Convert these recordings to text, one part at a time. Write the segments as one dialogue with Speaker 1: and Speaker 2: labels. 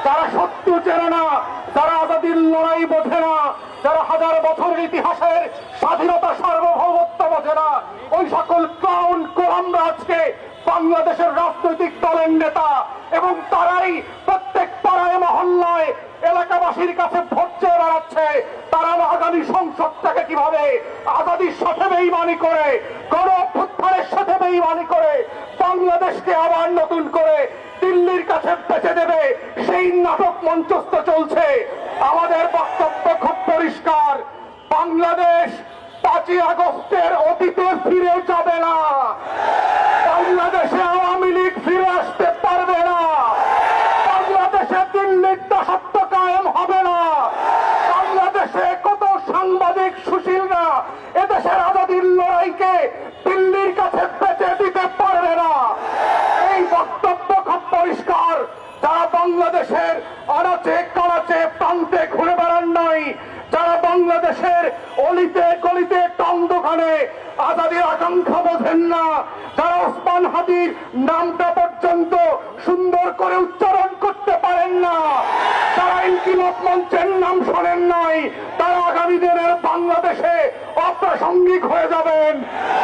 Speaker 1: যারা সত্য চেনে না, যারা আজাদির লড়াই বোঝে না, যারা হাজার বছরের ইতিহাসের স্বাধীনতা সার্বভৌমত্ব বোঝে না, ওই সকল ক্লাউন কোলামরা আজকে বাংলাদেশের রাজনৈতিক দলের নেতা, এবং তারাই প্রত্যেক পাড়ায় মহল্লায় এলাকাবাসীর কাছে ভোট চেয়ে বেড়াচ্ছে। তারা আগামী সংসদটাকে কিভাবে আজাদির সাথে বেইমানি করে, গণ অভ্যুত্থানের সাথে বেইমানি করে বাংলাদেশকে আবার নতুন করে দিল্লির কাছে বেঁচে দেবে, সেই নাটক মঞ্চস্থ চলছে। আমাদের বক্তব্য খুব পরিষ্কার, বাংলাদেশ 5ই আগস্টের অতীতে ফিরে যাবে না। বাংলাদেশে আওয়ামী লীগ ফিরে আসতে পারবে না। বাংলাদেশে দিল্লির দাসত্ব কায়েম হবে না। বাংলাদেশে কত সাংবাদিক সুশীলরা এদেশের আজাদির লড়াইকে দিল্লির কাছে বেঁচে দিতে পারবে না। এই বক্তব্য খুব পরিষ্কার। যারা বাংলাদেশের আনাচে কানাচে প্রান্তে ঘুরে বেড়ান নাই, যারা বাংলাদেশের অলিতে গলিতে টং দোকানে আজাদির আকাঙ্ক্ষা বোঝেন না, যারা ওসমান হাদির নামটা পর্যন্ত সুন্দর করে উচ্চারণ করতে পারেন না, যারা ইনকিলাব মঞ্চের নাম শোনেন নাই, তারা আগামী দিনের বাংলাদেশে অপ্রাসঙ্গিক হয়ে যাবেন।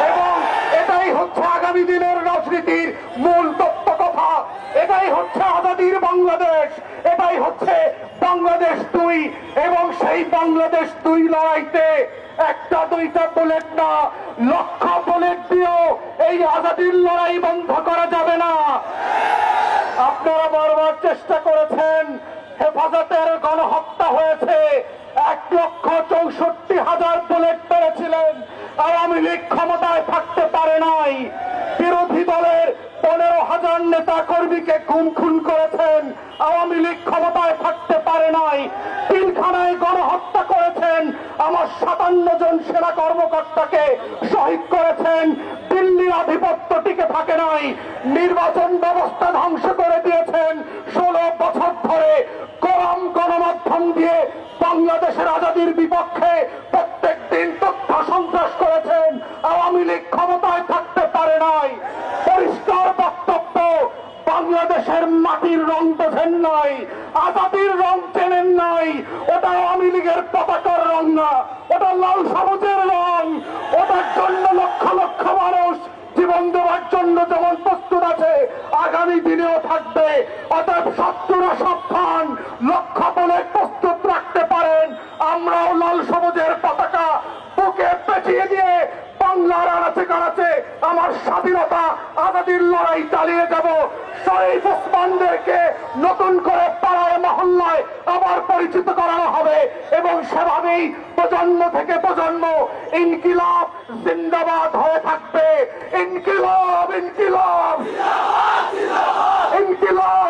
Speaker 1: এবং এটাই হচ্ছে আগামী দিনের রাজনীতির মূল তত্ত্ব কথা। এটাই হচ্ছে আজাদির বাংলাদেশ, এটাই হচ্ছে বাংলাদেশ 2। এবং সেই বাংলাদেশ 2 লড়াইতে একটা দুইটা বুলেট না, লক্ষ বুলেট দিয়েও এই আজাদির লড়াই বন্ধ করা যাবে না। আপনারা বারবার চেষ্টা করেছেন, হেফাজতের গণহত্যা হয়েছে, 1,64,000 বুলেট পেরেছিলেন। আওয়ামী লীগ ক্ষমতায় থাকতে পারে নাই। বিরোধী দলের 15,000 নেতা কর্মীকে খুন করেছেন, আওয়ামী লীগ ক্ষমতায় থাকতে পারে নাই। পিলখানায় গণহত্যা করেছেন, আমার 57 জন সেনা কর্মকর্তাকে শহীদ করেছেন। দিল্লির আধিপত্য টিকে থাকে নাই। নির্বাচন ব্যবস্থা ধ্বংস করে দিয়েছেন। 16 বছর ধরে গোলাম গণমাধ্যম দিয়ে বাংলাদেশের আজাদির বিপক্ষে প্রত্যেক দিন তথ্য সন্ত্রাস করেছেন। আওয়ামী লীগ ক্ষমতায় থাকতে পারে নাই। পরিষ্কার বক্তব্য, বাংলাদেশের মাটির রং বোঝেন নাই, আজাদির রং চেনেন নাই। ওটা আওয়ামী লীগের পতাকার রং না, ওটা লাল সবুজের রং। ওটার জন্য লক্ষ লক্ষ মানুষ জীবন দেওয়ার জন্য যেমন প্রস্তুত আছে, আগামী দিনেও থাকবে। অতএব শত্রুরা সাবধান, লক্ষ বলে প্রস্তুত রাখতে পারেন। আমরাও লাল সবুজের পতাকা বুকে পেঁচিয়ে দিয়ে বাংলার আনাচে কানাচে আমার স্বাধীনতা আজাদির লড়াই চালিয়ে যাব। শরীফ ওসমানদেরকে নতুন করে পাড়ায় মহল্লায় আবার পরিচিত করানো হবে, এবং সেভাবেই প্রজন্ম থেকে প্রজন্ম ইনকিলাব জিন্দাবাদ হয়ে থাকবে। ইনকিলাব, ইনকিলাব, ইনকিলাব।